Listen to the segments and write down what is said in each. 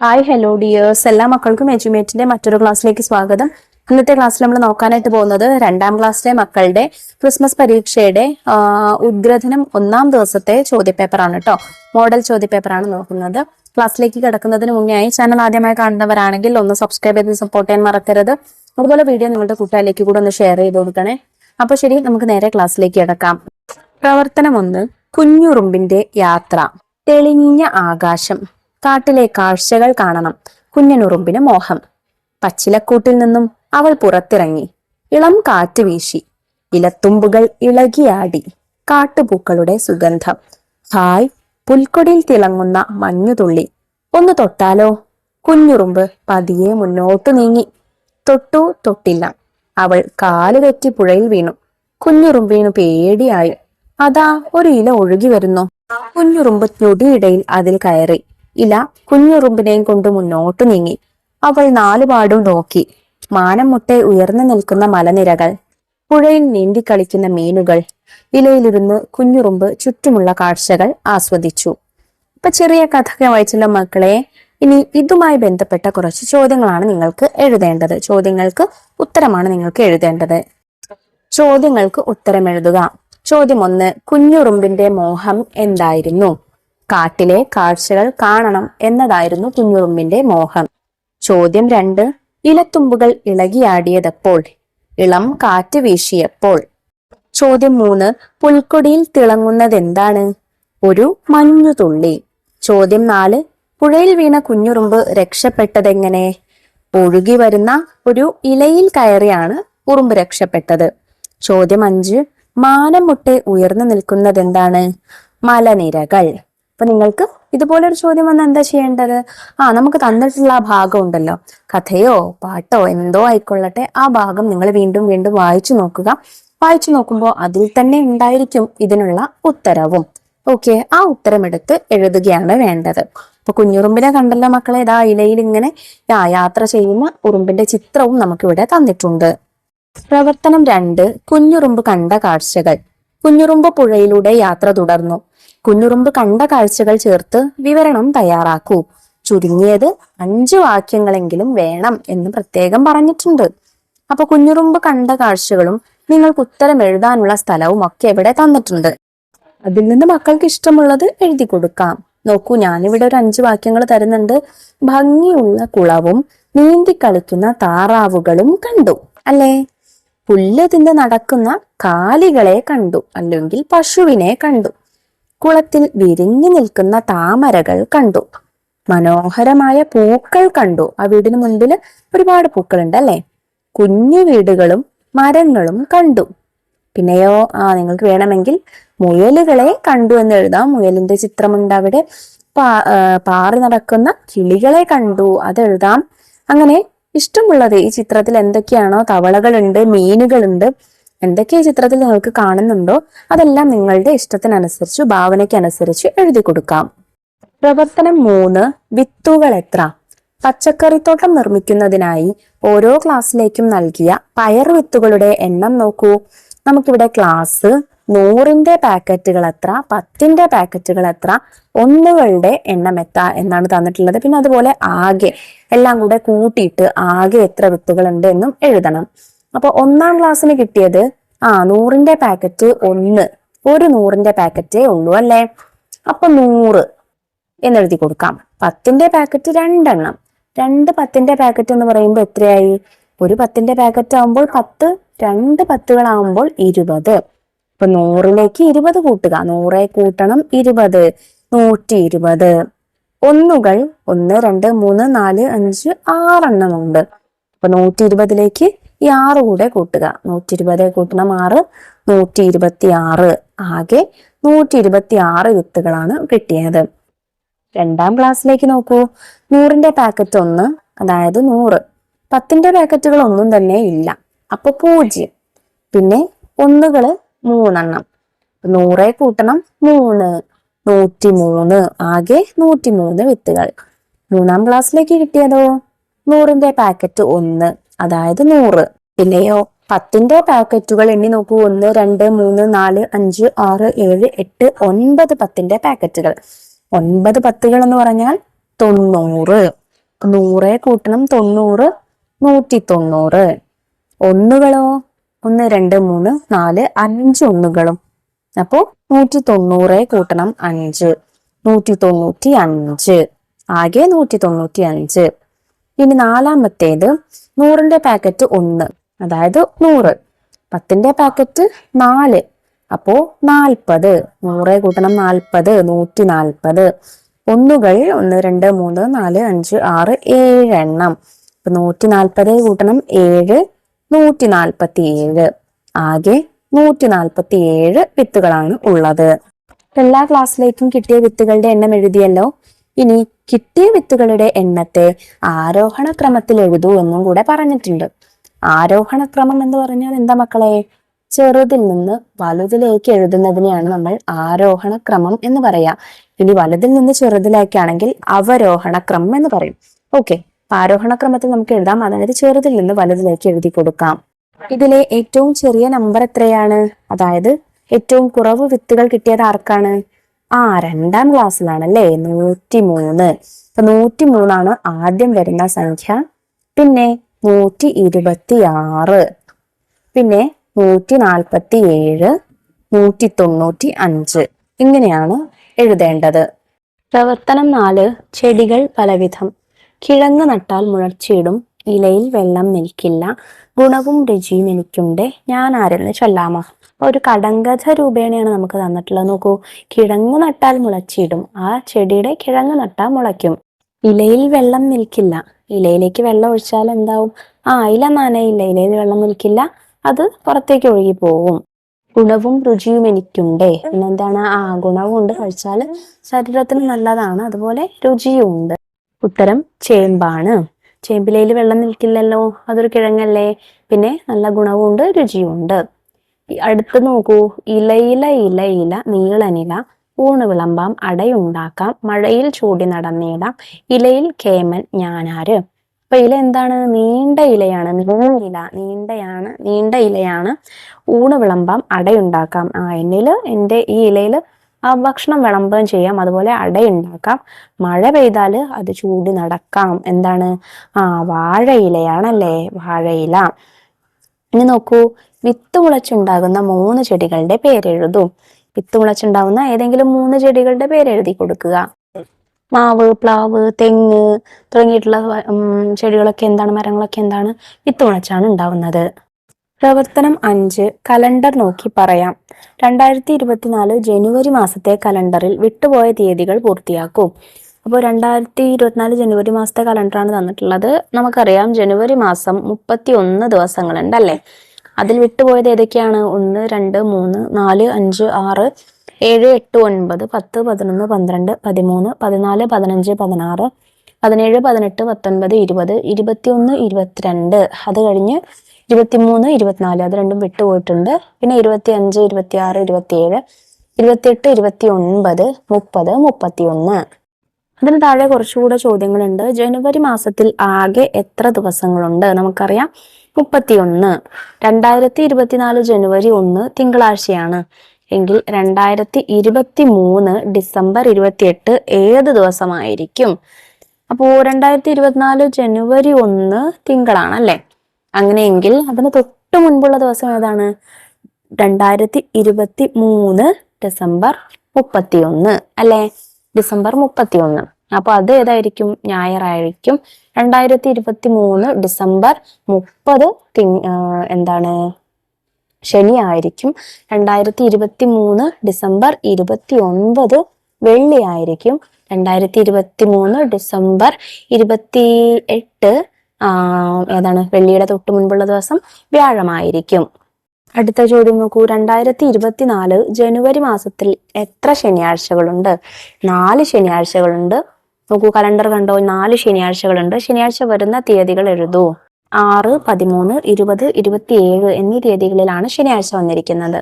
Hi hello dears, എല്ലാ മക്കൾക്കും എജ്യുമേറ്റിന്റെ മറ്റൊരു ക്ലാസ്സിലേക്ക് സ്വാഗതം. ഇന്നത്തെ ക്ലാസ്സിൽ നമ്മൾ നോക്കാനായിട്ട് പോകുന്നത് 2ാം ക്ലാസ്സിലെ മക്കളുടെ ക്രിസ്മസ് പരീക്ഷയുടെ ഉദ്ഗ്രഥനം 1ാം ദിവസത്തെ ചോദ്യപേപ്പറാണ് കേട്ടോ. മോഡൽ ചോദ്യപേപ്പറാണ് നോക്കുന്നത്. ക്ലാസ്സിലേക്ക് കിടക്കുന്നതിന് മുന്നേ ചാനൽ ആദ്യമായി കാണുന്നവരാണെങ്കിൽ ഒന്ന് സബ്സ്ക്രൈബ് ചെയ്ത് സപ്പോർട്ട് ചെയ്യാൻ മറക്കരുത്. അതുപോലെ വീഡിയോ നിങ്ങളുടെ കൂട്ടുകാരിലേക്ക് കൂടെ ഒന്ന് ഷെയർ ചെയ്ത് കൊടുക്കണേ. അപ്പൊ ശരി, നമുക്ക് നേരെ ക്ലാസ്സിലേക്ക് കിടക്കാം. പ്രവർത്തനം 1, കുഞ്ഞുറുമ്പിന്റെ യാത്ര. തെളിഞ്ഞ ആകാശം, കാട്ടിലെ കാഴ്ചകൾ കാണണം. കുഞ്ഞനുറുമ്പിന് മോഹം. പച്ചിലക്കൂട്ടിൽ നിന്നും അവൾ പുറത്തിറങ്ങി. ഇളം കാറ്റ് വീശി. ഇലത്തുമ്പുകൾ ഇളകിയാടി. കാട്ടുപൂക്കളുടെ സുഗന്ധം. ഹായ്, പുൽക്കൊടിയിൽ തിളങ്ങുന്ന മഞ്ഞുതുള്ളി. ഒന്ന് തൊട്ടാലോ? കുഞ്ഞുറുമ്പ് പതിയെ മുന്നോട്ടു നീങ്ങി. തൊട്ടു തൊട്ടില്ല. അവൾ കാലുതെറ്റി പുഴയിൽ വീണു. കുഞ്ഞുറുമ്പിനു പേടിയായി. അതാ ഒരു ഇല ഒഴുകി വരുന്നു. കുഞ്ഞുറുമ്പ് ഞൊടിയിടയിൽ അതിൽ കയറി. ഇല കുഞ്ഞുറുമ്പിനെയും കൊണ്ട് മുന്നോട്ടു നീങ്ങി. അവൾ നാലുപാടും നോക്കി. മാനം മുട്ടെ ഉയർന്നു നിൽക്കുന്ന മലനിരകൾ, പുഴയിൽ നീന്തിക്കളിക്കുന്ന മീനുകൾ. ഇലയിലിരുന്ന് കുഞ്ഞുറുമ്പ് ചുറ്റുമുള്ള കാഴ്ചകൾ ആസ്വദിച്ചു. ഇപ്പൊ ചെറിയ കഥ വായിച്ചല്ലോ മക്കളെ. ഇനി ഇതുമായി ബന്ധപ്പെട്ട കുറച്ച് ചോദ്യങ്ങളാണ് നിങ്ങൾക്ക് എഴുതേണ്ടത്. ചോദ്യങ്ങൾക്ക് ഉത്തരമാണ് നിങ്ങൾക്ക് എഴുതേണ്ടത്. ചോദ്യങ്ങൾക്ക് ഉത്തരം എഴുതുക. ചോദ്യം 1, കുഞ്ഞുറുമ്പിന്റെ മോഹം എന്തായിരുന്നു? കാട്ടിലെ കാഴ്ചകൾ കാണണം എന്നതായിരുന്നു കുഞ്ഞുറുമ്പിന്റെ മോഹം. ചോദ്യം 2, ഇലത്തുമ്പുകൾ ഇളകിയാടിയതെപ്പോൾ? ഇളം കാറ്റ് വീശിയപ്പോൾ. ചോദ്യം 3, പുൽക്കൊടിയിൽ തിളങ്ങുന്നതെന്താണ്? ഒരു മഞ്ഞുതുള്ളി. ചോദ്യം 4, പുഴയിൽ വീണ കുഞ്ഞുറുമ്പ് രക്ഷപ്പെട്ടതെങ്ങനെ? ഒഴുകി വരുന്ന ഒരു ഇലയിൽ കയറിയാണ് ഉറുമ്പ് രക്ഷപ്പെട്ടത്. ചോദ്യം 5, മാനം മുട്ടെ ഉയർന്നു നിൽക്കുന്നതെന്താണ്? മലനിരകൾ. അപ്പൊ നിങ്ങൾക്ക് ഇതുപോലൊരു ചോദ്യം വന്നാൽ എന്താ ചെയ്യേണ്ടത്? നമുക്ക് തന്നിട്ടുള്ള ആ ഭാഗം ഉണ്ടല്ലോ, കഥയോ പാട്ടോ എന്തോ ആയിക്കൊള്ളട്ടെ, ആ ഭാഗം നിങ്ങൾ വീണ്ടും വീണ്ടും വായിച്ചു നോക്കുക. വായിച്ചു നോക്കുമ്പോൾ അതിൽ തന്നെ ഉണ്ടായിരിക്കും ഇതിനുള്ള ഉത്തരവും. ഓക്കെ, ആ ഉത്തരം എടുത്ത് എഴുതുകയാണ് വേണ്ടത്. അപ്പൊ കുഞ്ഞുറുമ്പിനെ കണ്ടല്ലോ മക്കളെ. ഇതാ ഇലയിൽ ഇങ്ങനെ യാത്ര ചെയ്യുന്ന ഉറുമ്പിന്റെ ചിത്രവും നമുക്കിവിടെ തന്നിട്ടുണ്ട്. പ്രവർത്തനം 2, കുഞ്ഞുറുമ്പ് കണ്ട കാഴ്ചകൾ. കുഞ്ഞുറുമ്പ് പുഴയിലൂടെ യാത്ര തുടർന്നു. കുഞ്ഞുറുമ്പ് കണ്ട കാഴ്ചകൾ ചേർത്ത് വിവരണം തയ്യാറാക്കൂ. ചുരുങ്ങിയത് 5 വാക്യങ്ങളെങ്കിലും വേണം എന്ന് പ്രത്യേകം പറഞ്ഞിട്ടുണ്ട്. അപ്പൊ കുഞ്ഞുറുമ്പ് കണ്ട കാഴ്ചകളും നിങ്ങൾക്ക് ഉത്തരം എഴുതാനുള്ള സ്ഥലവും ഒക്കെ ഇവിടെ തന്നിട്ടുണ്ട്. അതിൽ നിന്ന് മക്കൾക്ക് ഇഷ്ടമുള്ളത് എഴുതി കൊടുക്കാം. നോക്കൂ, ഞാനിവിടെ ഒരു 5 വാക്യങ്ങൾ തരുന്നുണ്ട്. ഭംഗിയുള്ള കുളവും നീന്തിക്കളിക്കുന്ന താറാവുകളും കണ്ടു. അല്ലേ? പുല്ല് തിന്ന് നടക്കുന്ന കാലികളെ കണ്ടു, അല്ലെങ്കിൽ പശുവിനെ കണ്ടു. കുളത്തിൽ വിരിഞ്ഞു നിൽക്കുന്ന താമരകൾ കണ്ടു. മനോഹരമായ പൂക്കൾ കണ്ടു. ആ വീടിന് മുൻപിൽ ഒരുപാട് പൂക്കളുണ്ട് അല്ലെ? കുഞ്ഞു വീടുകളും മരങ്ങളും കണ്ടു. പിന്നെയോ നിങ്ങൾക്ക് വേണമെങ്കിൽ മുയലുകളെ കണ്ടു എന്ന് എഴുതാം. മുയലിന്റെ ചിത്രമുണ്ട് അവിടെ. പാറി നടക്കുന്ന കിളികളെ കണ്ടു, അതെഴുതാം. അങ്ങനെ ഇഷ്ടമുള്ളത് ഈ ചിത്രത്തിൽ എന്തൊക്കെയാണോ, തവളകളുണ്ട്, മീനുകളുണ്ട്, എന്തൊക്കെ ഈ ചിത്രത്തിൽ നിങ്ങൾക്ക് കാണുന്നുണ്ടോ അതെല്ലാം നിങ്ങളുടെ ഇഷ്ടത്തിനനുസരിച്ച്, ഭാവനയ്ക്കനുസരിച്ച് എഴുതി കൊടുക്കാം. പ്രവർത്തനം 3, വിത്തുകൾ എത്ര? പച്ചക്കറിത്തോട്ടം നിർമ്മിക്കുന്നതിനായി ഓരോ ക്ലാസ്സിലേക്കും നൽകിയ പയർ വിത്തുകളുടെ എണ്ണം നോക്കൂ. നമുക്കിവിടെ ക്ലാസ് 100ന്റെ പാക്കറ്റുകൾ എത്ര, 10ന്റെ പാക്കറ്റുകൾ എത്ര, 1കളുടെ എണ്ണം എത്ര എന്നാണ് തന്നിട്ടുള്ളത്. പിന്നെ അതുപോലെ ആകെ എല്ലാം കൂടെ കൂട്ടിയിട്ട് ആകെ എത്ര വിത്തുകൾ ഉണ്ട് എന്നും എഴുതണം. അപ്പൊ 1ാം ക്ലാസ്സിന് കിട്ടിയത് 100ന്റെ പാക്കറ്റ് 1, ഒരു 100ന്റെ പാക്കറ്റേ ഉള്ളൂ അല്ലെ? അപ്പൊ 100 എന്നെഴുതി കൊടുക്കാം. 10ന്റെ പാക്കറ്റ് 2 എണ്ണം. 2 10ന്റെ പാക്കറ്റ് എന്ന് പറയുമ്പോൾ എത്രയായി? ഒരു 10ന്റെ പാക്കറ്റ് ആവുമ്പോൾ 10, 2 10കളാവുമ്പോൾ 20. അപ്പൊ 100ലേക്ക് 20 കൂട്ടുക. 100 കൂട്ടണം 20, 120. ഒന്നുകൾ 1, 2, 3, 4, 5, 6 എണ്ണം ഉണ്ട്. അപ്പൊ 120ലേക്ക് ഈ 6 കൂടെ കൂട്ടുക. 120 കൂട്ടണം 6, 126. ആകെ 126 വിത്തുകളാണ് കിട്ടിയത്. 2ാം ക്ലാസ്സിലേക്ക് നോക്കൂ. 100ന്റെ പാക്കറ്റ് 1, അതായത് 100. 10ന്റെ പാക്കറ്റുകൾ ഒന്നും തന്നെ ഇല്ല, അപ്പൊ 0. പിന്നെ ഒന്നുകള് 3 എണ്ണം. 100 കൂട്ടണം 3, 103. ആകെ 103 വിത്തുകൾ. 3ാം ക്ലാസ്സിലേക്ക് കിട്ടിയതോ 100ന്റെ പാക്കറ്റ് 1, അതായത് 100. പിന്നെയോ 10ന്റെ പാക്കറ്റുകൾ എണ്ണി നോക്കൂ. 1, 2, 3, 4, 5, 6, 7, 8, 9 10ന്റെ പാക്കറ്റുകൾ. 9 10കൾ എന്ന് പറഞ്ഞാൽ 90. 100 കൂട്ടണം 90, 190. ഒന്നുകളോ 1 2 3 4 5 ഒന്നുകളും. അപ്പോ 190 കൂട്ടണം 5, 195. ആകെ 195. ഇനി നാലാമത്തേത് 100ന്റെ പാക്കറ്റ് 1, അതായത് 100. 10ന്റെ പാക്കറ്റ് 4, അപ്പോ 40. 100 കൂട്ടണം 40, 140. ഒന്നുകൾ 1 2 3 4 5 6 7 എണ്ണം. 140 കൂട്ടണം 7, 147. ആകെ 147 വിത്തുകളാണ് ഉള്ളത്. എല്ലാ ക്ലാസ്സിലേക്കും കിട്ടിയ വിത്തുകളുടെ എണ്ണം എഴുതിയല്ലോ. ഇനി കിട്ടിയ വിത്തുകളുടെ എണ്ണത്തെ ആരോഹണ ക്രമത്തിൽ എഴുതൂ എന്നും കൂടെ പറഞ്ഞിട്ടുണ്ട്. ആരോഹണ ക്രമം എന്ന് പറഞ്ഞാൽ എന്താ മക്കളെ? ചെറുതിൽ നിന്ന് വലുതിലേക്ക് എഴുതുന്നതിനെയാണ് നമ്മൾ ആരോഹണ ക്രമം എന്ന് പറയാ. ഇനി വലുതിൽ നിന്ന് ചെറുതിലേക്കാണെങ്കിൽ അവരോഹണ ക്രമം എന്ന് പറയും. ഓക്കെ, ആരോഹണ ക്രമത്തിൽ നമുക്ക് എഴുതാം, അതായത് ചെറുതിൽ നിന്ന് വലുതിലേക്ക് എഴുതി കൊടുക്കാം. ഇതിലെ ഏറ്റവും ചെറിയ നമ്പർ എത്രയാണ്? അതായത് ഏറ്റവും കുറവ് വിത്തുകൾ കിട്ടിയത് ആർക്കാണ്? 2ാം ക്ലാസ്സിലാണ് അല്ലേ, 103. 103 ആദ്യം വരുന്ന സംഖ്യ. പിന്നെ 126, പിന്നെ 147, 195. ഇങ്ങനെയാണ് എഴുതേണ്ടത്. പ്രവർത്തനം 4. ചെടികൾ പലവിധം. കിഴങ്ങ് നട്ടാൽ മുളച്ചിടും, ഇലയിൽ വെള്ളം നിൽക്കില്ല, ഗുണവും രുചിയും എനിക്കുണ്ട്, ഞാൻ ആരെന്ന് ചൊല്ലാമോ? ഒരു കടങ്കഥ രൂപേണയാണ് നമുക്ക് തന്നിട്ടുള്ളത്. നോക്കൂ, കിഴങ്ങ് നട്ടാൽ മുളച്ചിടും, ആ ചെടിയുടെ കിഴങ്ങ് നട്ടാൽ മുളയ്ക്കും. ഇലയിൽ വെള്ളം നിൽക്കില്ല, ഇലയിലേക്ക് വെള്ളം ഒഴിച്ചാൽ എന്താവും? ഇല നനയില്ല, ഇലയിൽ വെള്ളം നിൽക്കില്ല, അത് പുറത്തേക്ക് ഒഴുകി പോകും. ഗുണവും രുചിയും എനിക്കുണ്ട്, പിന്നെന്താണ്? ഗുണവും ഉണ്ട്, കഴിച്ചാൽ ശരീരത്തിന് നല്ലതാണ്, അതുപോലെ രുചിയും ഉണ്ട്. ഉത്തരം ചേമ്പാണ്. ചേമ്പിലയിൽ വെള്ളം നിൽക്കില്ലല്ലോ, അതൊരു കിഴങ്ങല്ലേ, പിന്നെ നല്ല ഗുണവും ഉണ്ട്, രുചിയും ഉണ്ട്. അടുത്ത് നോക്കൂ, ഇലയില ഇല ഇല നീളനില, ഊണ് വിളമ്പാം അടയുണ്ടാക്കാം, മഴയിൽ ചൂടി നടന്നിടാം, ഇലയിൽ കേമൻ ഞാനാര്. അപ്പൊ ഇല എന്താണ്? നീണ്ട ഇലയാണ്, നീണ്ട ഇലയാണ്. ഊണ് വിളമ്പാം അടയുണ്ടാക്കാം, എൻ്റെ ഈ ഇലയില് ഭക്ഷണം വിളമ്പുകയും ചെയ്യാം, അതുപോലെ അടയുണ്ടാക്കാം. മഴ പെയ്താല് അത് ചൂടി നടക്കാം. എന്താണ്? വാഴയിലയാണല്ലേ, വാഴയില. ഇനി നോക്കൂ, വിത്ത് മുളച്ചുണ്ടാകുന്ന 3 ചെടികളുടെ പേരെഴുതൂ. വിത്ത് മുളച്ചുണ്ടാകുന്ന ഏതെങ്കിലും 3 ചെടികളുടെ പേരെഴുതി കൊടുക്കുക. മാവ്, പ്ലാവ്, തെങ്ങ് തുടങ്ങിയിട്ടുള്ള ചെടികളൊക്കെ എന്താണ്? മരങ്ങളൊക്കെ എന്താണ്? വിത്ത് മുളച്ചാണ് ഉണ്ടാവുന്നത്. പ്രവർത്തനം 5. കലണ്ടർ നോക്കി പറയാം. 2024 ജനുവരി മാസത്തെ കലണ്ടറിൽ വിട്ടുപോയ തീയതികൾ പൂർത്തിയാക്കൂ. അപ്പോൾ 2024 ജനുവരി മാസത്തെ കലണ്ടറാണ് തന്നിട്ടുള്ളത്. നമുക്കറിയാം ജനുവരി മാസം 31 ദിവസങ്ങളുണ്ട് അല്ലേ. അതിൽ വിട്ടുപോയത് ഏതൊക്കെയാണ്? 1 2 3 4 5 6 7 8 9 10 11 12 13 14 15 16 17 18 19 20 21 22. അത് കഴിഞ്ഞ് 23 24 അത് രണ്ടും വിട്ടുപോയിട്ടുണ്ട്. പിന്നെ 25 26 27 28 29 30 31. അതിന് താഴെ കുറച്ചുകൂടെ ചോദ്യങ്ങളുണ്ട്. ജനുവരി മാസത്തിൽ ആകെ എത്ര ദിവസങ്ങളുണ്ട്? നമുക്കറിയാം 31. 2024 ജനുവരി 1 തിങ്കളാഴ്ചയാണ് എങ്കിൽ 2023 ഡിസംബർ 28 ഏത് ദിവസമായിരിക്കും? അപ്പോ 2024 ജനുവരി 1 തിങ്കളാണ് അല്ലെ. അങ്ങനെയെങ്കിൽ അതിന് തൊട്ട് മുൻപുള്ള ദിവസം ഏതാണ്? 2023 ഡിസംബർ 31 അല്ലെ, ഡിസംബർ 31. അപ്പൊ അത് ഏതായിരിക്കും? ഞായറായിരിക്കും. 2023 ഡിസംബർ 30 എന്താണ്? ശനിയായിരിക്കും. 2023 ഡിസംബർ 29 വെള്ളിയായിരിക്കും. 2023 ഡിസംബർ 28 ഏതാണ്? വെള്ളിയുടെ തൊട്ട് മുൻപുള്ള ദിവസം വ്യാഴമായിരിക്കും. അടുത്ത ചോദ്യം നോക്കൂ. 2024 ജനുവരി മാസത്തിൽ എത്ര ശനിയാഴ്ചകളുണ്ട്? 4 ശനിയാഴ്ചകളുണ്ട്. നോക്കൂ, കലണ്ടർ കണ്ടോ, 4 ശനിയാഴ്ചകളുണ്ട്. ശനിയാഴ്ച വരുന്ന തീയതികൾ എഴുതൂ. 6, 13, 20, 27 എന്നീ തീയതികളിലാണ് ശനിയാഴ്ച വന്നിരിക്കുന്നത്.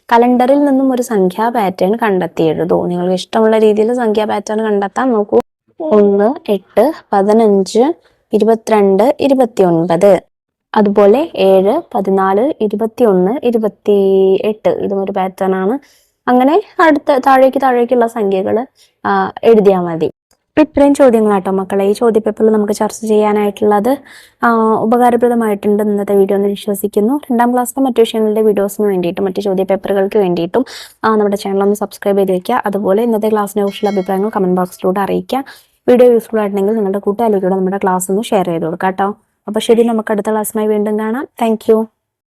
കലണ്ടറിൽ നിന്നും ഒരു സംഖ്യാ പാറ്റേൺ കണ്ടെത്തി എഴുതൂ. നിങ്ങൾക്ക് ഇഷ്ടമുള്ള രീതിയിൽ സംഖ്യാ പാറ്റേൺ കണ്ടെത്താൻ നോക്കൂ. 1, 8, 15, 22, 29. അതുപോലെ 7, 14, 21, 28 ഇതും ഒരു പാറ്റേൺ ആണ്. അങ്ങനെ അടുത്ത താഴേക്കുള്ള സംഖ്യകൾ എഴുതിയാൽ മതി. അപ്പൊ ഇത്രയും ചോദ്യങ്ങളാട്ടോ മക്കളെ ഈ ചോദ്യപേപ്പറിൽ നമുക്ക് ചർച്ച ചെയ്യാനായിട്ടുള്ളത്. ഉപകാരപ്രദമായിട്ടുണ്ട് ഇന്നത്തെ വീഡിയോ എന്ന് വിശ്വസിക്കുന്നു. 2ാം ക്ലാസ്സിലെ മറ്റു വിഷയങ്ങളുടെ വീഡിയോസിന് വേണ്ടിയിട്ടും മറ്റു ചോദ്യപേപ്പറുകൾക്ക് വേണ്ടിയിട്ടും നമ്മുടെ ചാനൽ ഒന്ന് സബ്സ്ക്രൈബ് ചെയ്ത് വെക്കുക. അതുപോലെ ഇന്നത്തെ ക്ലാസ്സിനെ കുറിച്ചുള്ള അഭിപ്രായങ്ങൾ കമന്റ് ബോക്സിലൂടെ അറിയിക്കുക. വീഡിയോ യൂസ്ഫുൾ ആയിട്ടുണ്ടെങ്കിൽ നിങ്ങളുടെ കൂട്ടുകാരിലൂടെ നമ്മുടെ ക്ലാസ് ഒന്ന് ഷെയർ ചെയ്ത് കൊടുക്കാം കേട്ടോ. അപ്പോൾ ശരി, നമുക്ക് അടുത്ത ക്ലാസ്സുമായി വീണ്ടും കാണാം. താങ്ക്